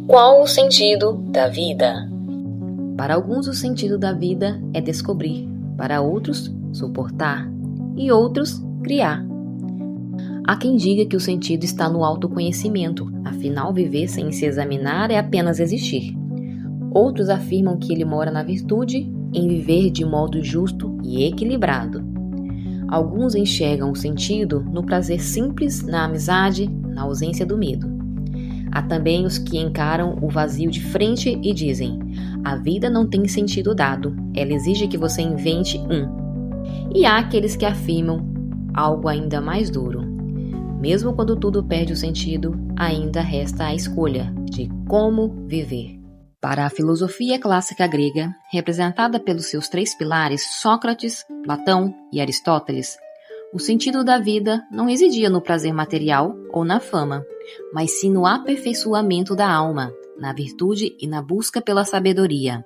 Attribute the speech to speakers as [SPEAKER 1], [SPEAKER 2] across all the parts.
[SPEAKER 1] Qual o sentido da vida?
[SPEAKER 2] Para alguns, o sentido da vida é descobrir, para outros, suportar e outros, criar. Há quem diga que o sentido está no autoconhecimento, afinal, viver sem se examinar é apenas existir. Outros afirmam que ele mora na virtude, em viver de modo justo e equilibrado. Alguns enxergam o sentido no prazer simples, na amizade, na ausência do medo. Há também os que encaram o vazio de frente e dizem: a vida não tem sentido dado, ela exige que você invente um. E há aqueles que afirmam algo ainda mais duro. Mesmo quando tudo perde o sentido, ainda resta a escolha de como viver. Para a filosofia clássica grega, representada pelos seus 3 pilares, Sócrates, Platão e Aristóteles, o sentido da vida não residia no prazer material ou na fama, mas sim no aperfeiçoamento da alma, na virtude e na busca pela sabedoria.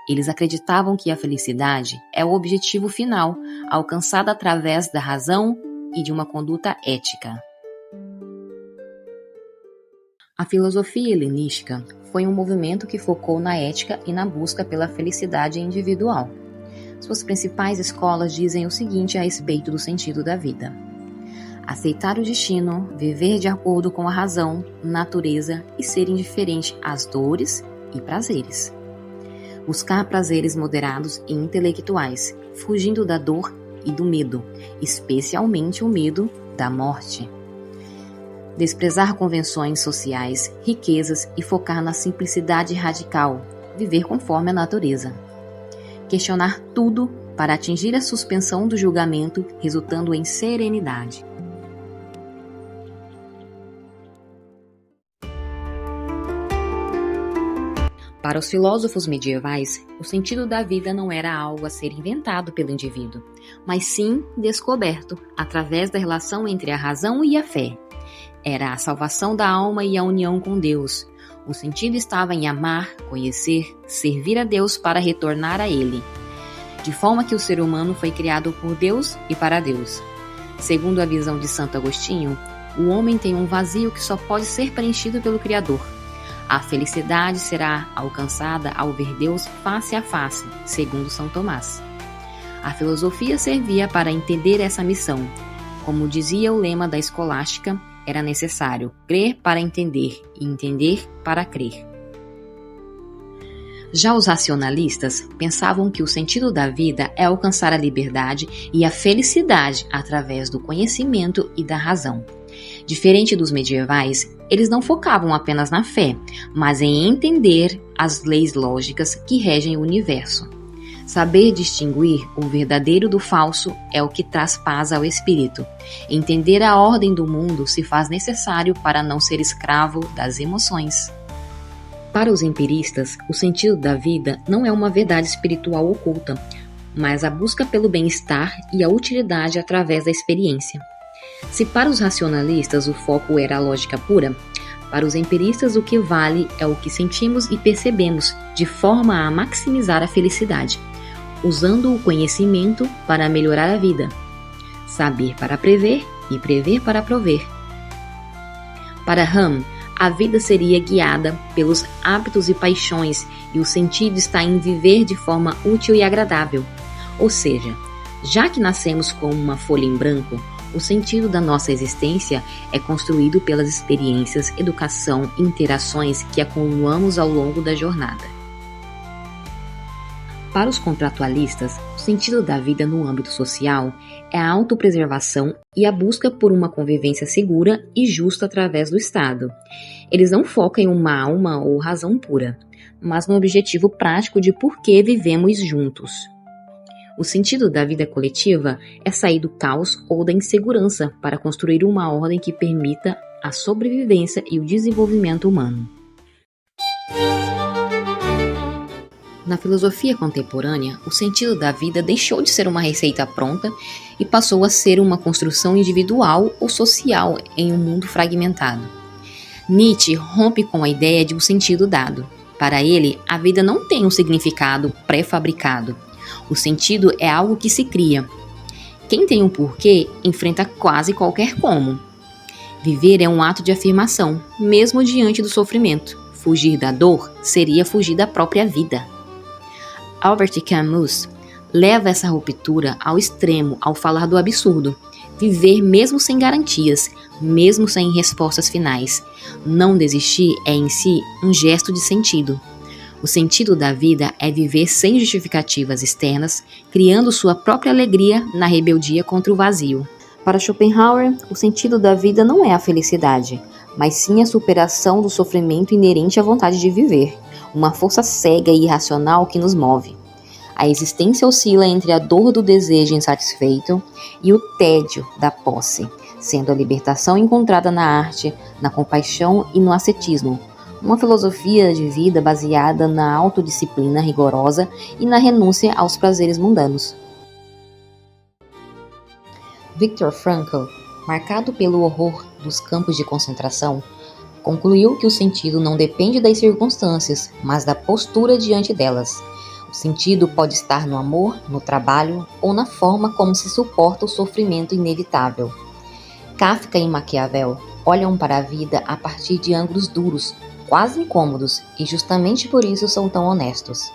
[SPEAKER 2] Eles acreditavam que a felicidade é o objetivo final, alcançado através da razão e de uma conduta ética. A filosofia helenística foi um movimento que focou na ética e na busca pela felicidade individual. Suas principais escolas dizem o seguinte a respeito do sentido da vida: aceitar o destino, viver de acordo com a razão, natureza e ser indiferente às dores e prazeres. Buscar prazeres moderados e intelectuais, fugindo da dor e do medo, especialmente o medo da morte. Desprezar convenções sociais, riquezas e focar na simplicidade radical, viver conforme a natureza. Questionar tudo para atingir a suspensão do julgamento, resultando em serenidade. Para os filósofos medievais, o sentido da vida não era algo a ser inventado pelo indivíduo, mas sim descoberto através da relação entre a razão e a fé. Era a salvação da alma e a união com Deus. O sentido estava em amar, conhecer, servir a Deus para retornar a Ele, de forma que o ser humano foi criado por Deus e para Deus. Segundo a visão de Santo Agostinho, o homem tem um vazio que só pode ser preenchido pelo Criador. A felicidade será alcançada ao ver Deus face a face, segundo São Tomás. A filosofia servia para entender essa missão. Como dizia o lema da escolástica, era necessário crer para entender e entender para crer. Já os racionalistas pensavam que o sentido da vida é alcançar a liberdade e a felicidade através do conhecimento e da razão. Diferente dos medievais, eles não focavam apenas na fé, mas em entender as leis lógicas que regem o universo. Saber distinguir o verdadeiro do falso é o que traz paz ao espírito. Entender a ordem do mundo se faz necessário para não ser escravo das emoções. Para os empiristas, o sentido da vida não é uma verdade espiritual oculta, mas a busca pelo bem-estar e a utilidade através da experiência. Se para os racionalistas o foco era a lógica pura, para os empiristas o que vale é o que sentimos e percebemos, de forma a maximizar a felicidade, usando o conhecimento para melhorar a vida. Saber para prever e prever para prover. Para Ham, a vida seria guiada pelos hábitos e paixões e o sentido está em viver de forma útil e agradável. Ou seja, já que nascemos como uma folha em branco, o sentido da nossa existência é construído pelas experiências, educação e interações que acumulamos ao longo da jornada. Para os contratualistas, o sentido da vida no âmbito social é a autopreservação e a busca por uma convivência segura e justa através do Estado. Eles não focam em uma alma ou razão pura, mas no objetivo prático de por que vivemos juntos. O sentido da vida coletiva é sair do caos ou da insegurança para construir uma ordem que permita a sobrevivência e o desenvolvimento humano. Na filosofia contemporânea, o sentido da vida deixou de ser uma receita pronta e passou a ser uma construção individual ou social em um mundo fragmentado. Nietzsche rompe com a ideia de um sentido dado. Para ele, a vida não tem um significado pré-fabricado. O sentido é algo que se cria. Quem tem um porquê enfrenta quase qualquer como. Viver é um ato de afirmação, mesmo diante do sofrimento. Fugir da dor seria fugir da própria vida. Albert Camus leva essa ruptura ao extremo ao falar do absurdo. Viver mesmo sem garantias, mesmo sem respostas finais. Não desistir é em si um gesto de sentido. O sentido da vida é viver sem justificativas externas, criando sua própria alegria na rebeldia contra o vazio. Para Schopenhauer, o sentido da vida não é a felicidade, mas sim a superação do sofrimento inerente à vontade de viver, uma força cega e irracional que nos move. A existência oscila entre a dor do desejo insatisfeito e o tédio da posse, sendo a libertação encontrada na arte, na compaixão e no ascetismo, uma filosofia de vida baseada na autodisciplina rigorosa e na renúncia aos prazeres mundanos. Viktor Frankl, marcado pelo horror dos campos de concentração, concluiu que o sentido não depende das circunstâncias, mas da postura diante delas. O sentido pode estar no amor, no trabalho ou na forma como se suporta o sofrimento inevitável. Kafka e Maquiavel olham para a vida a partir de ângulos duros, quase incômodos, e justamente por isso são tão honestos.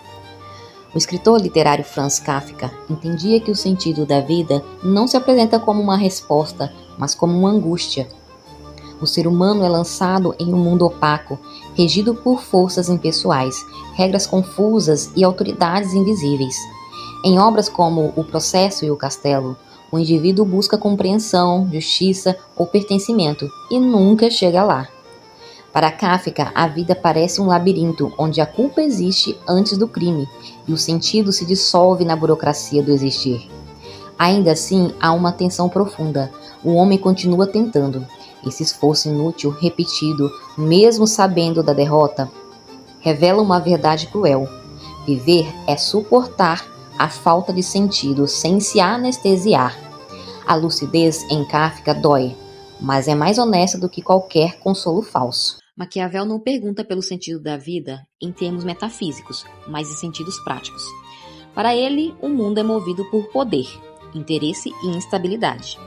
[SPEAKER 2] O escritor literário Franz Kafka entendia que o sentido da vida não se apresenta como uma resposta, mas como uma angústia. O ser humano é lançado em um mundo opaco, regido por forças impessoais, regras confusas e autoridades invisíveis. Em obras como O Processo e o Castelo, o indivíduo busca compreensão, justiça ou pertencimento e nunca chega lá. Para Kafka, a vida parece um labirinto onde a culpa existe antes do crime e o sentido se dissolve na burocracia do existir. Ainda assim, há uma tensão profunda. O homem continua tentando. Esse esforço inútil, repetido, mesmo sabendo da derrota, revela uma verdade cruel. Viver é suportar a falta de sentido sem se anestesiar. A lucidez em Kafka dói, mas é mais honesta do que qualquer consolo falso. Maquiavel não pergunta pelo sentido da vida em termos metafísicos, mas em sentidos práticos. Para ele, o mundo é movido por poder, interesse e instabilidade.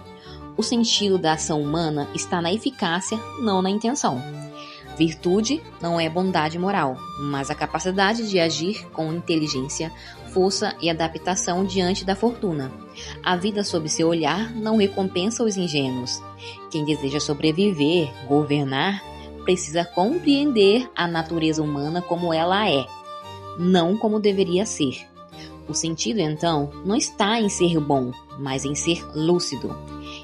[SPEAKER 2] O sentido da ação humana está na eficácia, não na intenção. Virtude não é bondade moral, mas a capacidade de agir com inteligência, força e adaptação diante da fortuna. A vida sob seu olhar não recompensa os ingênuos. Quem deseja sobreviver, governar, precisa compreender a natureza humana como ela é, não como deveria ser. O sentido, então, não está em ser bom, mas em ser lúcido.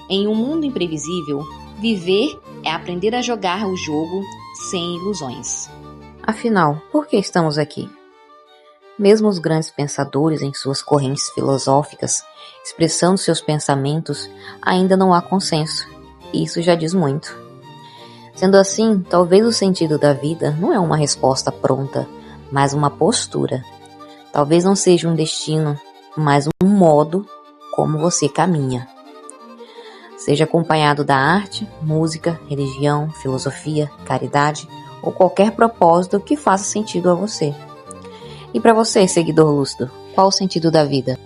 [SPEAKER 2] Em um mundo imprevisível, viver é aprender a jogar o jogo sem ilusões. Afinal, por que estamos aqui? Mesmo os grandes pensadores em suas correntes filosóficas, expressando seus pensamentos, ainda não há consenso, e isso já diz muito. Sendo assim, talvez o sentido da vida não é uma resposta pronta, mas uma postura. Talvez não seja um destino, mas um modo como você caminha. Seja acompanhado da arte, música, religião, filosofia, caridade ou qualquer propósito que faça sentido a você. E para você, seguidor lúcido, qual o sentido da vida?